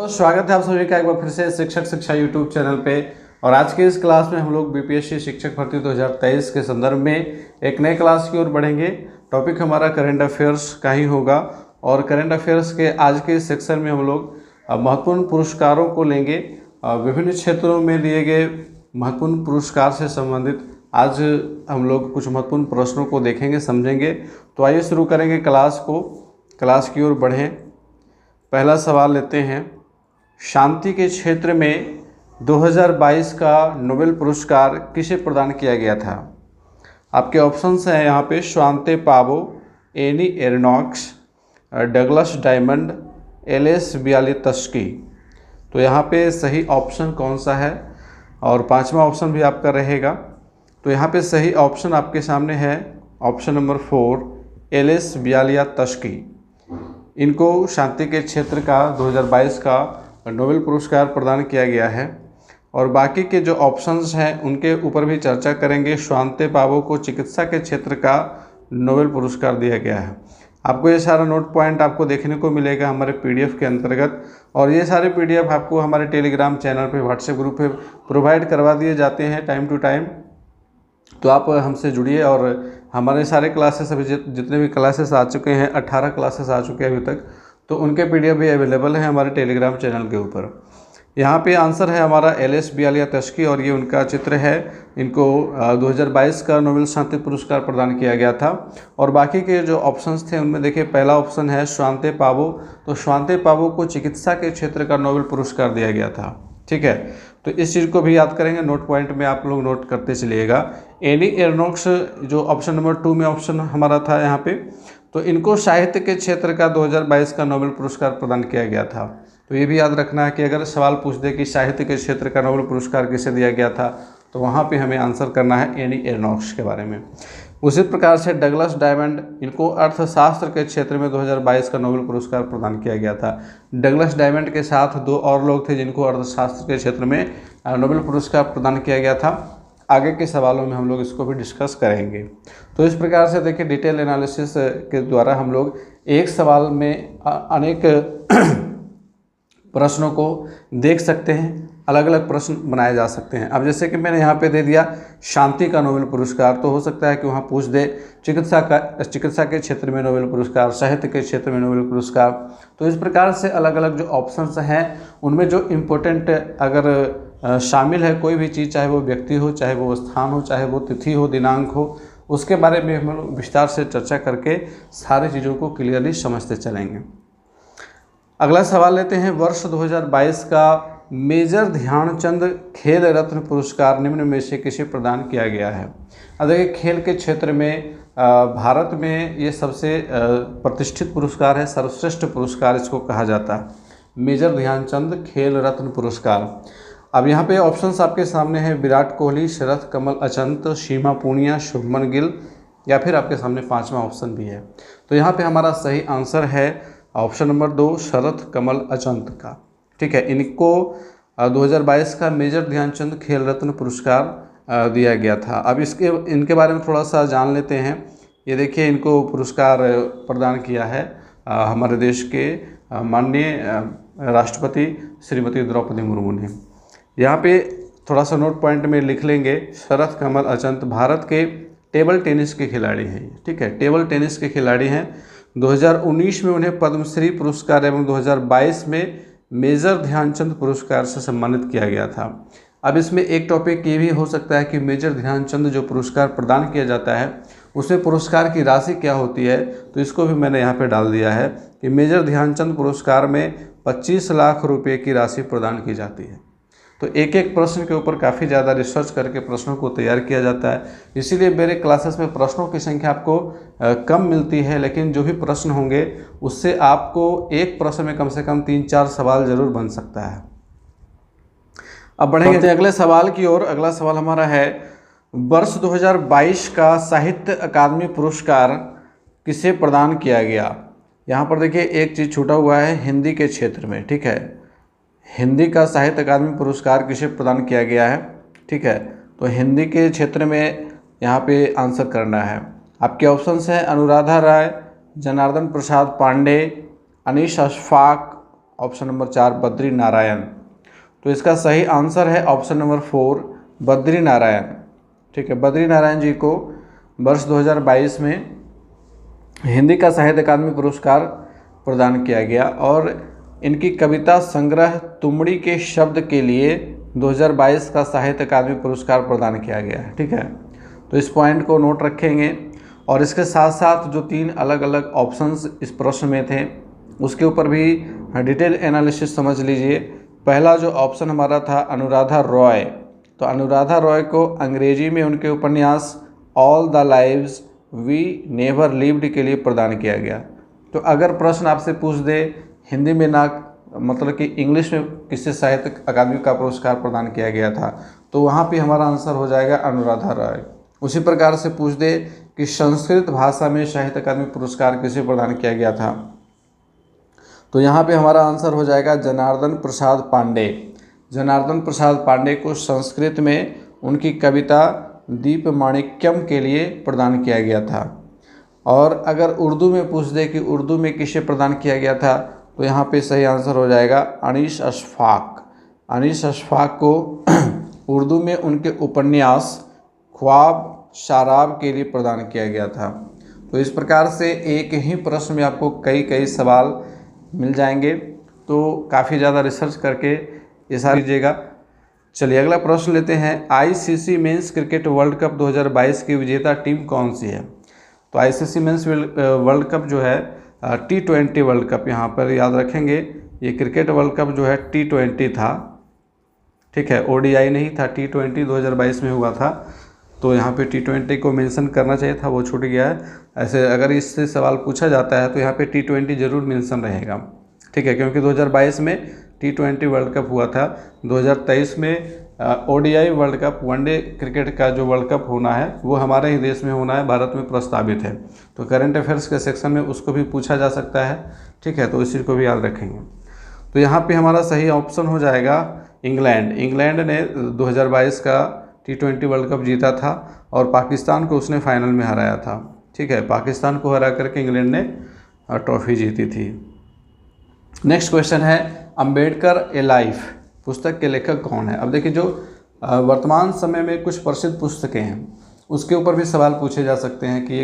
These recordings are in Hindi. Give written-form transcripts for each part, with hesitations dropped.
तो स्वागत है आप सभी का एक बार फिर से शिक्षक शिक्षा यूट्यूब चैनल पे। और आज के इस क्लास में हम लोग बीपीएससी शिक्षक भर्ती 2023 के संदर्भ में एक नए क्लास की ओर बढ़ेंगे। टॉपिक हमारा करंट अफेयर्स का ही होगा और करंट अफेयर्स के आज के सेक्शन में हम लोग महत्वपूर्ण पुरस्कारों को लेंगे। विभिन्न क्षेत्रों में लिए गए महत्वपूर्ण पुरस्कार से संबंधित आज हम लोग कुछ महत्वपूर्ण प्रश्नों को देखेंगे, समझेंगे। तो आइए शुरू करेंगे क्लास की ओर बढ़ें। पहला सवाल लेते हैं। शांति के क्षेत्र में 2022 का नोबेल पुरस्कार किसे प्रदान किया गया था? आपके ऑप्शंस हैं यहाँ पे स्वांते पावो, एनी एरनॉक्स, डगलस डायमंड, एलेस बियालित्स्की। तो यहाँ पे सही ऑप्शन कौन सा है? और पांचवा ऑप्शन भी आपका रहेगा। तो यहाँ पे सही ऑप्शन आपके सामने है ऑप्शन नंबर 4, एलेस बियालित्स्की। इनको शांति के क्षेत्र का 2022 का नोबेल पुरस्कार प्रदान किया गया है। और बाकी के जो ऑप्शंस हैं उनके ऊपर भी चर्चा करेंगे। स्वांते पावो को चिकित्सा के क्षेत्र का नोबेल पुरस्कार दिया गया है। आपको ये सारा नोट पॉइंट आपको देखने को मिलेगा हमारे पीडीएफ के अंतर्गत। और ये सारे पीडीएफ आपको हमारे टेलीग्राम चैनल पे, व्हाट्सएप ग्रुप पे प्रोवाइड करवा दिए जाते हैं टाइम टू टाइम। तो आप हमसे जुड़िए और हमारे सारे क्लासेस अभी जितने भी क्लासेस आ चुके हैं, 18 क्लासेस आ चुके हैं अभी तक, तो उनके पीडीएफ भी अवेलेबल है हमारे टेलीग्राम चैनल के ऊपर। यहाँ पे आंसर है हमारा एलेस बियालित्स्की और ये उनका चित्र है। इनको 2022 का नोबेल शांति पुरस्कार प्रदान किया गया था। और बाकी के जो ऑप्शंस थे उनमें देखिए, पहला ऑप्शन है स्वांते पावो। तो स्वांते पावो को चिकित्सा के क्षेत्र का नोबेल पुरस्कार दिया गया था। ठीक है, तो इस चीज़ को भी याद करेंगे, नोट पॉइंट में आप लोग नोट करते चलिएगा। एनी एरनॉक्स जो ऑप्शन नंबर 2 में ऑप्शन हमारा था यहाँ पे, तो इनको साहित्य के क्षेत्र का 2022 का नोबेल पुरस्कार प्रदान किया गया था। तो ये भी याद रखना है कि अगर सवाल पूछ दे कि साहित्य के क्षेत्र का नोबेल पुरस्कार किसे दिया गया था, तो वहाँ पे हमें आंसर करना है एनी एरनॉक्स के बारे में। उसी प्रकार से डगलस डायमंड, इनको अर्थशास्त्र के क्षेत्र में 2022 का नोबेल पुरस्कार प्रदान किया गया था। डगलस डायमंड के साथ 2 और लोग थे जिनको अर्थशास्त्र के क्षेत्र में नोबेल पुरस्कार प्रदान किया गया था। आगे के सवालों में हम लोग इसको भी डिस्कस करेंगे। तो इस प्रकार से देखिए, डिटेल एनालिसिस के द्वारा हम लोग एक सवाल में अनेक प्रश्नों को देख सकते हैं, अलग अलग प्रश्न बनाए जा सकते हैं। अब जैसे कि मैंने यहाँ पे दे दिया शांति का नोबेल पुरस्कार, तो हो सकता है कि वहाँ पूछ दे चिकित्सा के क्षेत्र में नोबेल पुरस्कार, साहित्य के क्षेत्र में नोबेल पुरस्कार। तो इस प्रकार से अलग अलग जो ऑप्शंस हैं उनमें जो इम्पोर्टेंट अगर शामिल है कोई भी चीज़, चाहे वो व्यक्ति हो, चाहे वो स्थान हो, चाहे वो तिथि हो, दिनांक हो, उसके बारे में हम लोग विस्तार से चर्चा करके सारी चीज़ों को क्लियरली समझते चलेंगे। अगला सवाल लेते हैं। वर्ष 2022 का मेजर ध्यानचंद खेल रत्न पुरस्कार निम्न में से किसे प्रदान किया गया है? अब देखिए, खेल के क्षेत्र में भारत में ये सबसे प्रतिष्ठित पुरस्कार है, सर्वश्रेष्ठ पुरस्कार इसको कहा जाता है, मेजर ध्यानचंद खेल रत्न पुरस्कार। अब यहाँ पे ऑप्शंस आपके सामने हैं विराट कोहली, शरद कमल अचंत, सीमा पूनिया, शुभमन गिल, या फिर आपके सामने पांचवा ऑप्शन भी है। तो यहाँ पे हमारा सही आंसर है ऑप्शन नंबर 2, शरद कमल अचंत का। ठीक है, इनको 2022 का मेजर ध्यानचंद खेल रत्न पुरस्कार दिया गया था। अब इनके बारे में थोड़ा सा जान लेते हैं। ये देखिए, इनको पुरस्कार प्रदान किया है हमारे देश के माननीय राष्ट्रपति श्रीमती द्रौपदी मुर्मू ने। यहाँ पे थोड़ा सा नोट पॉइंट में लिख लेंगे, शरद कमल अचंत भारत के टेबल टेनिस के खिलाड़ी हैं। ठीक है, टेबल टेनिस के खिलाड़ी हैं। 2019 में उन्हें पद्मश्री पुरस्कार एवं 2022 में मेजर ध्यानचंद पुरस्कार से सम्मानित किया गया था। अब इसमें एक टॉपिक ये भी हो सकता है कि मेजर ध्यानचंद जो पुरस्कार प्रदान किया जाता है उसमें पुरस्कार की राशि क्या होती है, तो इसको भी मैंने यहाँ पे डाल दिया है कि मेजर ध्यानचंद पुरस्कार में 25 लाख रुपये की राशि प्रदान की जाती है। तो एक एक प्रश्न के ऊपर काफ़ी ज़्यादा रिसर्च करके प्रश्नों को तैयार किया जाता है। इसीलिए मेरे क्लासेस में प्रश्नों की संख्या आपको कम मिलती है, लेकिन जो भी प्रश्न होंगे उससे आपको एक प्रश्न में कम से कम 3-4 सवाल जरूर बन सकता है। अब बढ़ेंगे अगले सवाल की ओर। अगला सवाल हमारा है, वर्ष 2022 का साहित्य अकादमी पुरस्कार किसे प्रदान किया गया? यहाँ पर देखिए, एक चीज़ छूटा हुआ है हिंदी के क्षेत्र में। ठीक है, हिंदी का साहित्य अकादमी पुरस्कार किसे प्रदान किया गया है? ठीक है, तो हिंदी के क्षेत्र में यहाँ पे आंसर करना है। आपके ऑप्शंस हैं अनुराधा राय, जनार्दन प्रसाद पांडे, अनीश अशफाक ऑप्शन नंबर 4 बद्री नारायण। तो इसका सही आंसर है ऑप्शन नंबर 4 बद्री नारायण। ठीक है, बद्री नारायण जी को वर्ष 2022 में हिंदी का साहित्य अकादमी पुरस्कार प्रदान किया गया और इनकी कविता संग्रह तुमड़ी के शब्द के लिए 2022 का साहित्य अकादमी पुरस्कार प्रदान किया गया है। ठीक है, तो इस पॉइंट को नोट रखेंगे। और इसके साथ साथ जो 3 अलग अलग ऑप्शंस इस प्रश्न में थे उसके ऊपर भी डिटेल एनालिसिस समझ लीजिए। पहला जो ऑप्शन हमारा था अनुराधा रॉय, तो अनुराधा रॉय को अंग्रेजी में उनके उपन्यास all the lives we never lived के लिए प्रदान किया गया। तो अगर प्रश्न आपसे पूछ दे हिंदी में ना, मतलब कि इंग्लिश में किससे साहित्य अकादमी का पुरस्कार प्रदान किया गया था, तो वहाँ पे हमारा आंसर हो जाएगा अनुराधा रॉय। उसी प्रकार से पूछ दे कि संस्कृत भाषा में साहित्य अकादमी पुरस्कार किसे प्रदान किया गया था, तो यहाँ पे हमारा आंसर हो जाएगा जनार्दन प्रसाद पांडे। जनार्दन प्रसाद पांडे को संस्कृत में उनकी कविता दीपमाणिक्यम के लिए प्रदान किया गया था। और अगर उर्दू में पूछ दे कि उर्दू में किसे प्रदान किया गया था, तो यहाँ पे सही आंसर हो जाएगा अनीस अशफाक। अनीस अशफाक को उर्दू में उनके उपन्यास ख्वाब शाराब के लिए प्रदान किया गया था। तो इस प्रकार से एक ही प्रश्न में आपको कई सवाल मिल जाएंगे, तो काफ़ी ज़्यादा रिसर्च करके ये सारा लीजिएगा। चलिए अगला प्रश्न लेते हैं। ICC men's cricket world cup 2022 की विजेता टीम कौन सी है? तो आईसीसी मेंस वर्ल्ड कप जो है T20 वर्ल्ड कप, यहाँ पर याद रखेंगे ये क्रिकेट वर्ल्ड कप जो है T20 था। ठीक है, ODI नहीं था, T20 2022 में हुआ था। तो यहाँ पे T20 को मेंशन करना चाहिए था, वो छूट गया है। ऐसे अगर इससे सवाल पूछा जाता है तो यहाँ पे T20 जरूर मेंशन रहेगा। ठीक है, क्योंकि 2022 में T20 वर्ल्ड कप हुआ था। 2023 में ODI world cup, one day cricket का जो वर्ल्ड कप होना है वो हमारे ही देश में होना है, भारत में प्रस्तावित है। तो करंट अफेयर्स के सेक्शन में उसको भी पूछा जा सकता है। ठीक है, तो इसी को भी याद रखेंगे। तो यहाँ पे हमारा सही ऑप्शन हो जाएगा इंग्लैंड। इंग्लैंड ने 2022 का T20 वर्ल्ड कप जीता था और पाकिस्तान को उसने फाइनल में हराया था। ठीक है, पाकिस्तान को हरा करके इंग्लैंड ने ट्रॉफी जीती थी। नेक्स्ट क्वेश्चन है अंबेडकर ए लाइफ पुस्तक के लेखक कौन है? अब देखिए, जो वर्तमान समय में कुछ प्रसिद्ध पुस्तकें हैं उसके ऊपर भी सवाल पूछे जा सकते हैं कि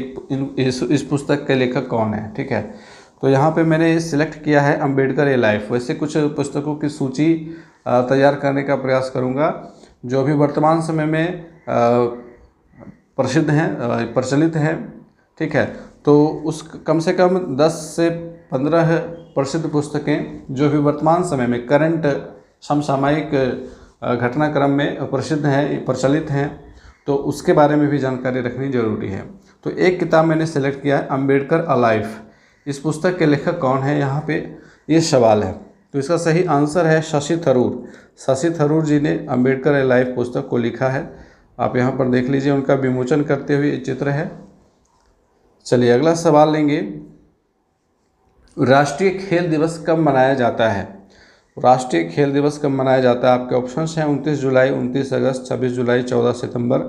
इस पुस्तक के लेखक कौन है। ठीक है, तो यहाँ पे मैंने सिलेक्ट किया है अंबेडकर ए लाइफ। वैसे कुछ पुस्तकों की सूची तैयार करने का प्रयास करूँगा जो अभी वर्तमान समय में प्रसिद्ध हैं, प्रचलित हैं। ठीक है, तो उस कम से कम 10 से 15 प्रसिद्ध पुस्तकें जो भी वर्तमान समय में करंट समसामयिक घटनाक्रम में प्रसिद्ध हैं, प्रचलित हैं, तो उसके बारे में भी जानकारी रखनी जरूरी है। तो एक किताब मैंने सेलेक्ट किया है अंबेडकर अ लाइफ। इस पुस्तक के लेखक कौन है, यहाँ पे ये सवाल है। तो इसका सही आंसर है शशि थरूर। शशि थरूर जी ने अंबेडकर ए लाइफ पुस्तक को लिखा है। आप यहाँ पर देख लीजिए, उनका विमोचन करते हुए चित्र है। चलिए अगला सवाल लेंगे। राष्ट्रीय खेल दिवस कब मनाया जाता है? राष्ट्रीय खेल दिवस कब मनाया जाता है? आपके ऑप्शंस हैं 29 जुलाई, 29 अगस्त, 26 जुलाई, 14 सितंबर।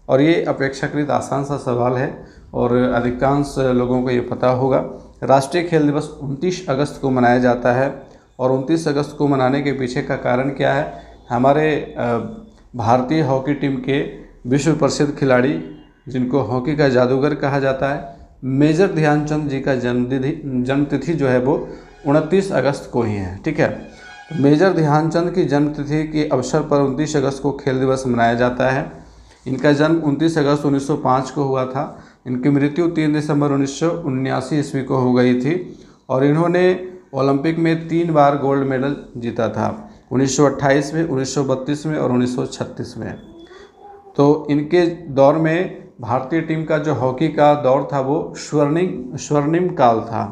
और ये अपेक्षाकृत आसान सा सवाल है और अधिकांश लोगों को ये पता होगा। राष्ट्रीय खेल दिवस 29 अगस्त को मनाया जाता है और 29 अगस्त को मनाने के पीछे का कारण क्या है? हमारे भारतीय हॉकी टीम के विश्व प्रसिद्ध खिलाड़ी, जिनको हॉकी का जादूगर कहा जाता है, मेजर ध्यानचंद जी का जन्मतिथि जो है वो 29 अगस्त को ही है। ठीक है, मेजर ध्यानचंद की जन्मतिथि के अवसर पर 29 अगस्त को खेल दिवस मनाया जाता है। इनका जन्म 29 अगस्त 1905 को हुआ था। इनकी मृत्यु 3 दिसंबर 1979 ईस्वी को हो गई थी और इन्होंने ओलंपिक में 3 बार गोल्ड मेडल जीता था, 1928 में, 1932 में और 1936 में। तो इनके दौर में भारतीय टीम का जो हॉकी का दौर था वो स्वर्णिम काल था।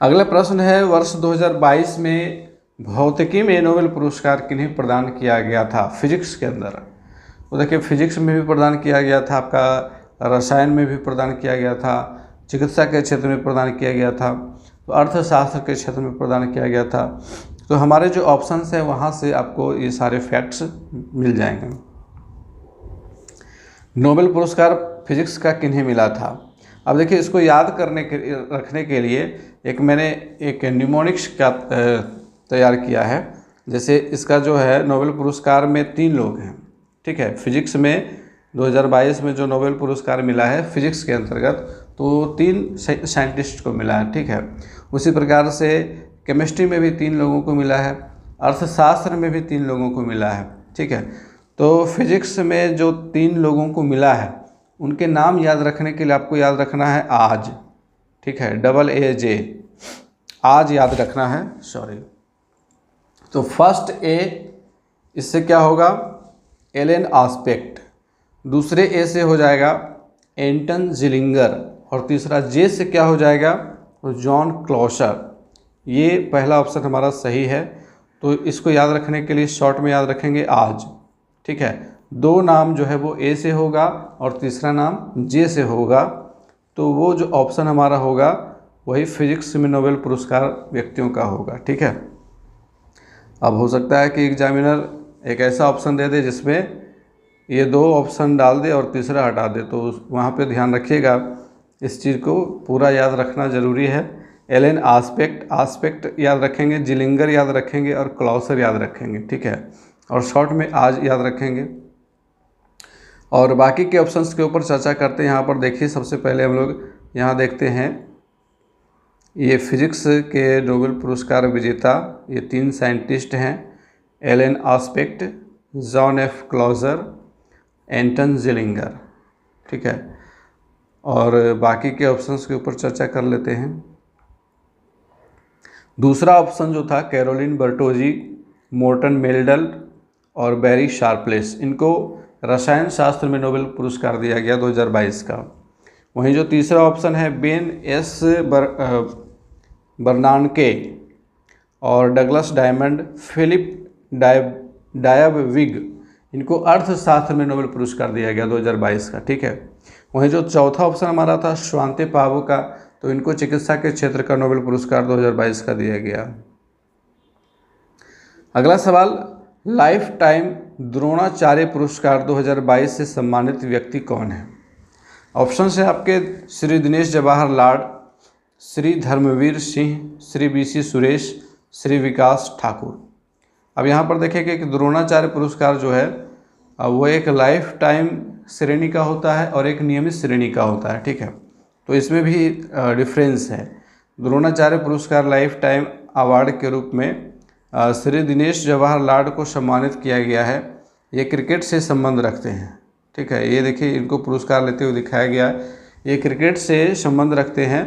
अगला प्रश्न है, वर्ष 2022 में भौतिकी में नोबेल पुरस्कार किन्हें प्रदान किया गया था? फिजिक्स के अंदर तो देखिए, फिजिक्स में भी प्रदान किया गया था, आपका रसायन में भी प्रदान किया गया था, चिकित्सा के क्षेत्र में प्रदान किया गया था, तो अर्थशास्त्र के क्षेत्र में प्रदान किया गया था। तो हमारे जो ऑप्शंस हैं वहाँ से आपको ये सारे फैक्ट्स मिल जाएंगे। नोबेल पुरस्कार फिजिक्स का किन्हें मिला था? अब देखिए, इसको याद करने के रखने के लिए मैंने एक न्यूमोनिक्स का तैयार किया है। जैसे इसका जो है नोबेल पुरस्कार में 3 लोग हैं, ठीक है। फिजिक्स में 2022 में जो नोबेल पुरस्कार मिला है फिजिक्स के अंतर्गत, तो 3 साइंटिस्ट को मिला है, ठीक है। उसी प्रकार से केमिस्ट्री में भी 3 लोगों को मिला है, अर्थशास्त्र में भी 3 लोगों को मिला है, ठीक है। तो फिजिक्स में जो 3 लोगों को मिला है उनके नाम याद रखने के लिए आपको याद रखना है आज, ठीक है, AAJ, आज याद रखना है, सॉरी। तो फर्स्ट ए, इससे क्या होगा, एलन आस्पेक्ट। दूसरे ए से हो जाएगा एंटन जिलिंगर, और तीसरा जे से क्या हो जाएगा, तो जॉन क्लॉशर। ये पहला ऑप्शन हमारा सही है। तो इसको याद रखने के लिए शॉर्ट में याद रखेंगे आज, ठीक है। 2 नाम जो है वो ए से होगा और तीसरा नाम जे से होगा। तो वो जो ऑप्शन हमारा होगा वही फिजिक्स में नोबेल पुरस्कार व्यक्तियों का होगा, ठीक है। अब हो सकता है कि एग्जामिनर एक ऐसा ऑप्शन दे दे जिसमें ये 2 ऑप्शन डाल दे और तीसरा हटा दे, तो वहाँ पे ध्यान रखिएगा, इस चीज़ को पूरा याद रखना ज़रूरी है। एलन आस्पेक्ट याद रखेंगे, जिलिंगर याद रखेंगे और क्लॉसर याद रखेंगे, ठीक है। और शॉर्ट में आज याद रखेंगे। और बाकी के ऑप्शंस के ऊपर चर्चा करते हैं। यहाँ पर देखिए, सबसे पहले हम लोग यहाँ देखते हैं, ये फिजिक्स के नोबेल पुरस्कार विजेता ये 3 साइंटिस्ट हैं, Alain Aspect, John F Clauser, Anton Zeilinger, ठीक है। और बाकी के ऑप्शंस के ऊपर चर्चा कर लेते हैं। दूसरा ऑप्शन जो था कैरोलिन बर्टोजी, मोर्टन मेल्डल और बैरी शार्पलेस, इनको रसायन शास्त्र में नोबेल पुरस्कार दिया गया 2022 का। वहीं जो तीसरा ऑप्शन है बेन एस बर्नानके और डगलस डायमंड, फिलिप डायबविग, इनको अर्थशास्त्र में नोबेल पुरस्कार दिया गया 2022 का, ठीक है। वहीं जो चौथा ऑप्शन हमारा था स्वांते पावो का, तो इनको चिकित्सा के क्षेत्र का नोबेल पुरस्कार 2022 का दिया गया। अगला सवाल, लाइफ टाइम द्रोणाचार्य पुरस्कार 2022 से सम्मानित व्यक्ति कौन है। ऑप्शन है आपके श्री दिनेश जवाहर लाड, श्री धर्मवीर सिंह, श्री BC सुरेश, श्री विकास ठाकुर। अब यहाँ पर देखेंगे कि द्रोणाचार्य पुरस्कार जो है वो एक लाइफ टाइम श्रेणी का होता है और एक नियमित श्रेणी का होता है, ठीक है। तो इसमें भी डिफरेंस है। द्रोणाचार्य पुरस्कार लाइफ टाइम अवार्ड के रूप में श्री दिनेश जवाहर लाड को सम्मानित किया गया है। ये क्रिकेट से संबंध रखते हैं, ठीक है। ये देखिए, इनको पुरस्कार लेते हुए दिखाया गया है। ये क्रिकेट से संबंध रखते हैं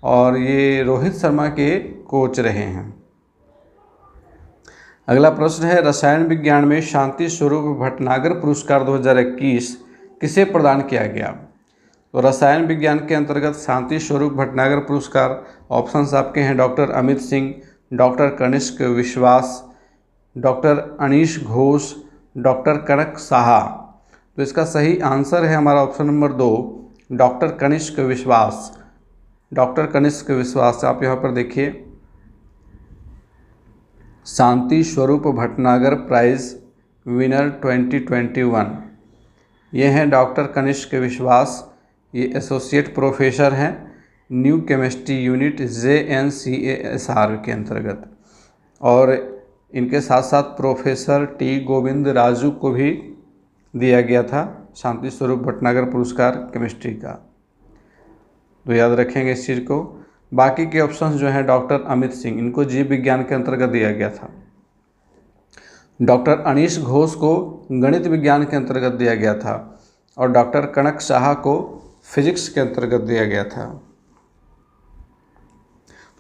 और ये रोहित शर्मा के कोच रहे हैं। अगला प्रश्न है, रसायन विज्ञान में शांति स्वरूप भटनागर पुरस्कार 2021 किसे प्रदान किया गया। तो रसायन विज्ञान के अंतर्गत शांति स्वरूप भटनागर पुरस्कार ऑप्शंस आपके हैं डॉक्टर अमित सिंह, डॉक्टर कनिष्क विश्वास, डॉक्टर अनीश घोष, डॉक्टर कनक साहा। तो इसका सही आंसर है हमारा ऑप्शन नंबर 2, डॉक्टर कनिष्क विश्वास। डॉक्टर कनिष्क विश्वास, आप यहाँ पर देखिए, शांति स्वरूप भटनागर प्राइज विनर 2021, ये हैं डॉक्टर कनिष्क विश्वास। ये एसोसिएट प्रोफेसर हैं न्यू केमिस्ट्री यूनिट JNCASR के अंतर्गत, और इनके साथ साथ प्रोफेसर T गोविंद राजू को भी दिया गया था शांति स्वरूप भटनागर पुरस्कार केमिस्ट्री का। तो याद रखेंगे इस चीज़ को। बाकी के ऑप्शंस जो हैं डॉक्टर अमित सिंह, इनको जीव विज्ञान के अंतर्गत दिया गया था। डॉक्टर अनीश घोष को गणित विज्ञान के अंतर्गत दिया गया था और डॉक्टर कनक साहा को फिजिक्स के अंतर्गत दिया गया था।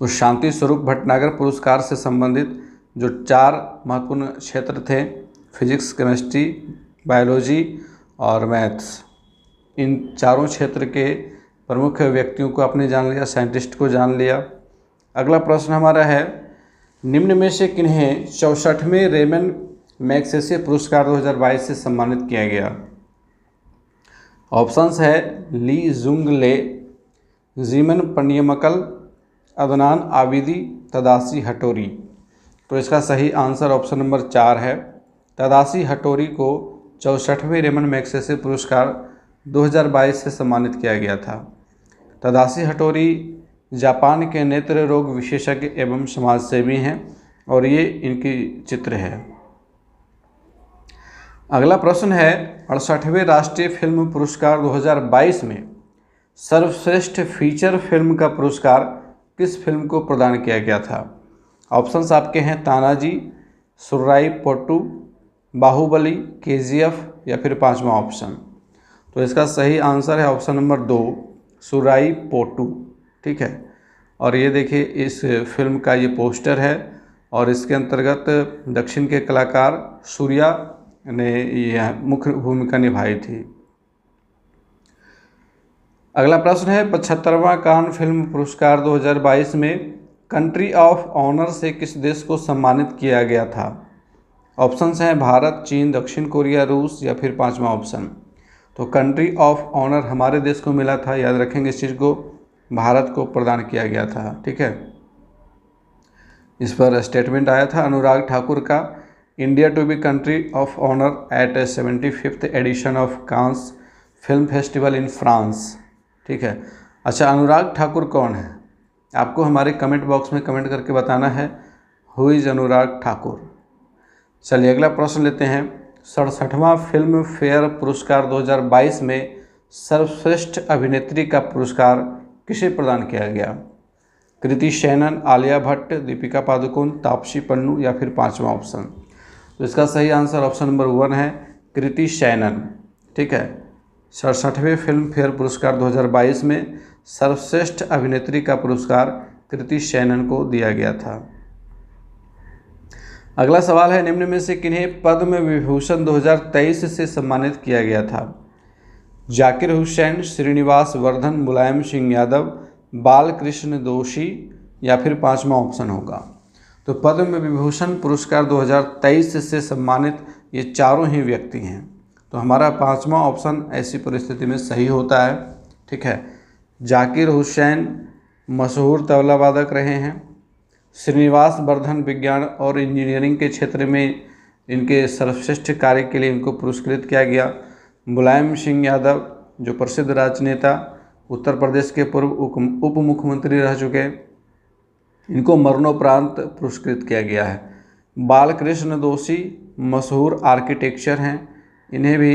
तो शांति स्वरूप भटनागर पुरस्कार से संबंधित जो 4 महत्वपूर्ण क्षेत्र थे, फिजिक्स, केमिस्ट्री, बायोलॉजी और मैथ्स, इन चारों क्षेत्र के प्रमुख व्यक्तियों को आपने जान लिया, साइंटिस्ट को जान लिया। अगला प्रश्न हमारा है, निम्न में से किन्हें 64वें रेमन मैग्सेसे पुरस्कार 2022 से सम्मानित किया गया। ऑप्शंस है ली जुंग ले, जीमन पनियमकल, अदनान आबिदी, तदासी हटोरी। तो इसका सही आंसर ऑप्शन नंबर 4 है। तदासी हटोरी को 64वें रेमन मैग्सेसे पुरस्कार 2022 से सम्मानित किया गया था। तदाशी हटोरी जापान के नेत्र रोग विशेषज्ञ एवं समाजसेवी हैं और ये इनकी चित्र है। अगला प्रश्न है 68वें राष्ट्रीय फिल्म पुरस्कार 2022 में सर्वश्रेष्ठ फीचर फिल्म का पुरस्कार किस फिल्म को प्रदान किया गया था? ऑप्शंस आपके हैं तानाजी, सुर्राई पोट्टू, बाहुबली, केजीएफ या फिर पांचवा ऑप्शन। तो इसका सही आंसर है ऑप्शन नंबर 2, सुराई पोट्टू। ठीक है, और ये देखिए इस फिल्म का ये पोस्टर है और इसके अंतर्गत दक्षिण के कलाकार सूर्या ने यह मुख्य भूमिका निभाई थी। अगला प्रश्न है 75वां कान फिल्म पुरस्कार 2022 में कंट्री ऑफ ऑनर से किस देश को सम्मानित किया गया था? ऑप्शंस हैं भारत, चीन, दक्षिण कोरिया, रूस या फिर पांचवा ऑप्शन। तो कंट्री ऑफ ऑनर हमारे देश को मिला था, याद रखेंगे इस चीज़ को, भारत को प्रदान किया गया था। ठीक है, इस पर स्टेटमेंट आया था अनुराग ठाकुर का, India to be country of honour at 75th edition of Cannes film festival in France. ठीक है, अच्छा अनुराग ठाकुर कौन है? आपको हमारे कमेंट बॉक्स में कमेंट करके बताना है हु इज़ अनुराग ठाकुर। चलिए अगला प्रश्न लेते हैं 67वां फिल्म फेयर पुरस्कार 2022 में सर्वश्रेष्ठ अभिनेत्री का पुरस्कार किसे प्रदान किया गया? कृति सेनन, आलिया भट्ट, दीपिका पादुकोण, तापसी पन्नू या फिर पांचवा ऑप्शन। तो इसका सही आंसर ऑप्शन नंबर 1 है, कृति सेनन। ठीक है, 67वें फिल्म फेयर पुरस्कार 2022 में सर्वश्रेष्ठ अभिनेत्री का पुरस्कार कृति सेनन को दिया गया था। अगला सवाल है निम्न में से किन्हें पद्म विभूषण 2023 से सम्मानित किया गया था? जाकिर हुसैन, श्रीनिवास वर्धन, मुलायम सिंह यादव, बालकृष्ण दोषी या फिर पांचवा ऑप्शन होगा। तो पद्म विभूषण पुरस्कार 2023 से सम्मानित ये चारों ही व्यक्ति हैं। तो हमारा पांचवा ऑप्शन ऐसी परिस्थिति में सही होता है। ठीक है, जाकिर हुसैन मशहूर तबला वादक रहे हैं, श्रीनिवास वर्धन विज्ञान और इंजीनियरिंग के क्षेत्र में इनके सर्वश्रेष्ठ कार्य के लिए इनको पुरस्कृत किया गया, मुलायम सिंह यादव जो प्रसिद्ध राजनेता उत्तर प्रदेश के पूर्व उप मुख्यमंत्री रह चुके, इनको मरणोपरांत पुरस्कृत किया गया है, बालकृष्ण दोषी मशहूर आर्किटेक्चर हैं, इन्हें भी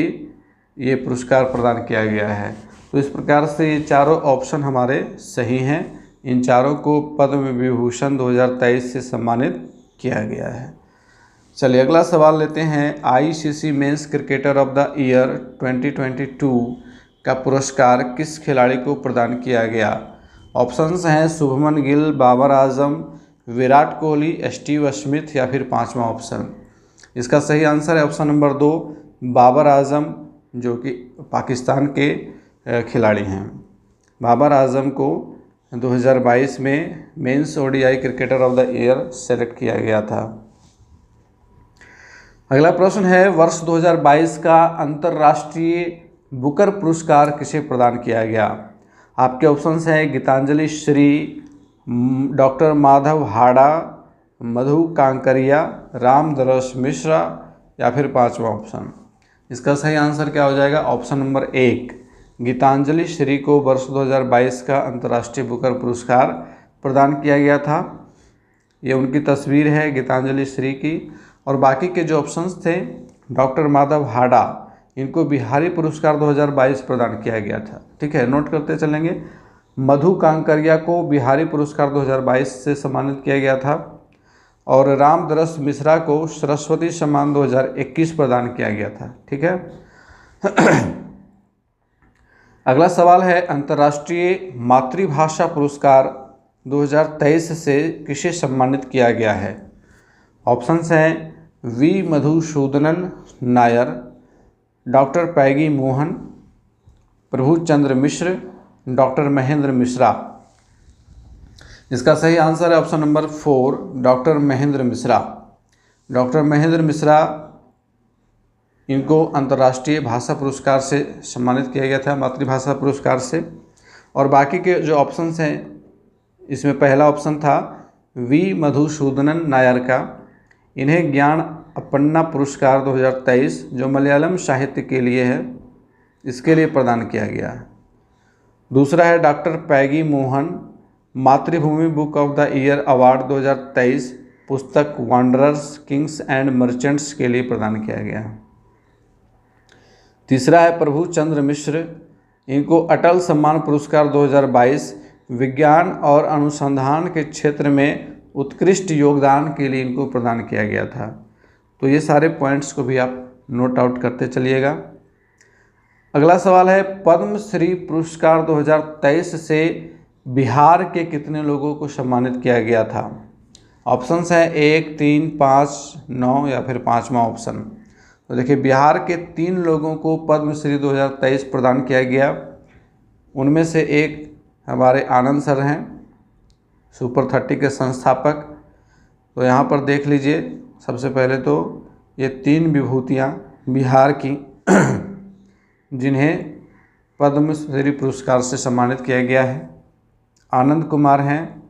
ये पुरस्कार प्रदान किया गया है। तो इस प्रकार से ये चारों ऑप्शन हमारे सही हैं, इन चारों को पद्म विभूषण 2023 से सम्मानित किया गया है। चलिए अगला सवाल लेते हैं ICC men's cricketer of the year 2022 का पुरस्कार किस खिलाड़ी को प्रदान किया गया? ऑप्शंस हैं शुभमन गिल, बाबर आजम, विराट कोहली, स्टीव स्मिथ या फिर पांचवा ऑप्शन। इसका सही आंसर है ऑप्शन नंबर 2, बाबर आजम जो कि पाकिस्तान के खिलाड़ी हैं। बाबर आजम को 2022 में men's ODI cricketer of the year select किया गया था। अगला प्रश्न है वर्ष 2022 का अंतर्राष्ट्रीय बुकर पुरस्कार किसे प्रदान किया गया? आपके ऑप्शंस हैं गीतांजलि श्री, डॉक्टर माधव हाड़ा, मधु कांकरिया, रामदरस मिश्रा या फिर पांचवा ऑप्शन। इसका सही आंसर क्या हो जाएगा? ऑप्शन नंबर 1, गीतांजलि श्री को वर्ष 2022 का अंतर्राष्ट्रीय बुकर पुरस्कार प्रदान किया गया था। ये उनकी तस्वीर है गीतांजलि श्री की। और बाकी के जो ऑप्शंस थे, डॉक्टर माधव हाड़ा इनको बिहारी पुरस्कार 2022 प्रदान किया गया था। ठीक है, नोट करते चलेंगे। मधु कांकरिया को बिहारी पुरस्कार 2022 से सम्मानित किया गया था और रामदरस मिश्रा को सरस्वती सम्मान 2021 प्रदान किया गया था। ठीक है। अगला सवाल है अंतर्राष्ट्रीय मातृभाषा पुरस्कार 2023 से किसे सम्मानित किया गया है? ऑप्शंस हैं V Madhusudanan Nair, doctor Peggy Mohan, Prabhuchandra Mishra, doctor Mahendra Mishra. इसका सही आंसर है option number 4, doctor Mahendra Mishra. Doctor Mahendra Mishra इनको अंतर्राष्ट्रीय भाषा पुरस्कार से सम्मानित किया गया था, मातृभाषा पुरस्कार से। और बाकी के जो ऑप्शंस हैं, इसमें पहला ऑप्शन था वी मधुसूदनन नायर का, इन्हें ज्ञान अपन्ना पुरस्कार 2023 जो मलयालम साहित्य के लिए है, इसके लिए प्रदान किया गया है। दूसरा है डॉक्टर पैगी मोहन, मातृभूमि book of the year award 2023 पुस्तक वांडरर्स किंग्स एंड मर्चेंट्स के लिए प्रदान किया गया। तीसरा है प्रभु चंद्र मिश्र, इनको अटल सम्मान पुरस्कार 2022 विज्ञान और अनुसंधान के क्षेत्र में उत्कृष्ट योगदान के लिए इनको प्रदान किया गया था। तो ये सारे पॉइंट्स को भी आप नोट आउट करते चलिएगा। अगला सवाल है पद्मश्री पुरस्कार 2023 से बिहार के कितने लोगों को सम्मानित किया गया था? ऑप्शंस हैं 1, 3, 5, 9 या फिर 5वां ऑप्शन। तो देखिए बिहार के 3 लोगों को पद्मश्री 2023 प्रदान किया गया। उनमें से एक हमारे आनंद सर हैं, सुपर 30 के संस्थापक। तो यहाँ पर देख लीजिए, सबसे पहले तो ये 3 विभूतियाँ बिहार की जिन्हें पद्मश्री पुरस्कार से सम्मानित किया गया है, आनंद कुमार हैं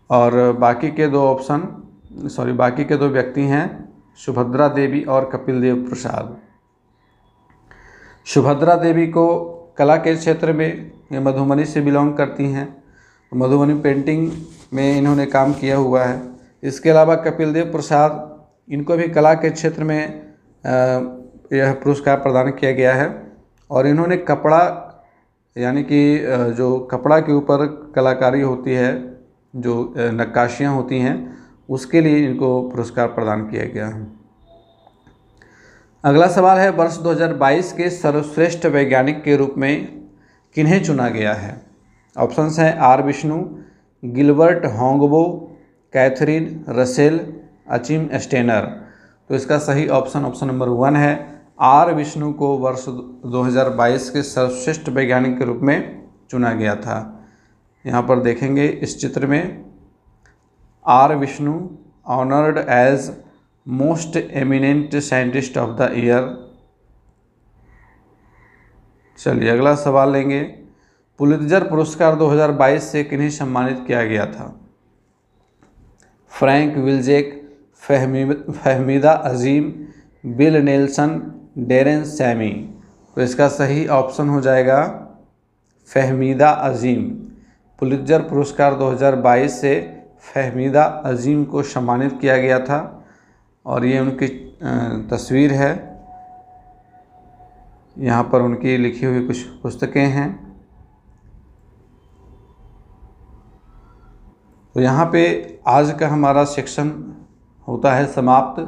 और बाकी के 2 व्यक्ति हैं सुभद्रा देवी और कपिल देव प्रसाद। सुभद्रा देवी को कला के क्षेत्र में ये मधुबनी से बिलोंग करती हैं, मधुबनी पेंटिंग में इन्होंने काम किया हुआ है। इसके अलावा कपिल देव प्रसाद, इनको भी कला के क्षेत्र में यह पुरस्कार प्रदान किया गया है और इन्होंने कपड़ा यानी कि जो कपड़ा के ऊपर कलाकारी होती है, जो नक्काशियाँ होती हैं, उसके लिए इनको पुरस्कार प्रदान किया गया है। अगला सवाल है वर्ष 2022 के सर्वश्रेष्ठ वैज्ञानिक के रूप में किन्हें चुना गया है? ऑप्शंस हैं R Vishnu, Gilbert Houngbo, Catherine Russell, Achim Steiner. तो इसका सही ऑप्शन नंबर 1 है। आर विष्णु को वर्ष 2022 के सर्वश्रेष्ठ वैज्ञानिक के रूप में चुना गया था। यहाँ पर देखेंगे इस चित्र में R Vishnu honoured as most eminent scientist of the year. चलिए अगला सवाल लेंगे। पुलित्जर पुरस्कार 2022 से किन्हें सम्मानित किया गया था? फ्रैंक विल्जेक, फहमीदा अजीम, बिल नेल्सन, डेरेन सैमी। तो इसका सही ऑप्शन हो जाएगा फहमीदा अजीम। पुलित्जर पुरस्कार 2022 से फहमीदा अजीम को सम्मानित किया गया था और ये उनकी तस्वीर है। यहाँ पर उनकी लिखी हुई कुछ पुस्तकें हैं। तो यहाँ पे आज का हमारा सेक्शन होता है समाप्त।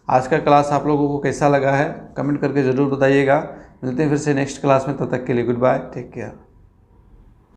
आज का क्लास आप लोगों को कैसा लगा है कमेंट करके ज़रूर बताइएगा। मिलते हैं फिर से नेक्स्ट क्लास में, तब तक के लिए गुड बाय, टेक केयर।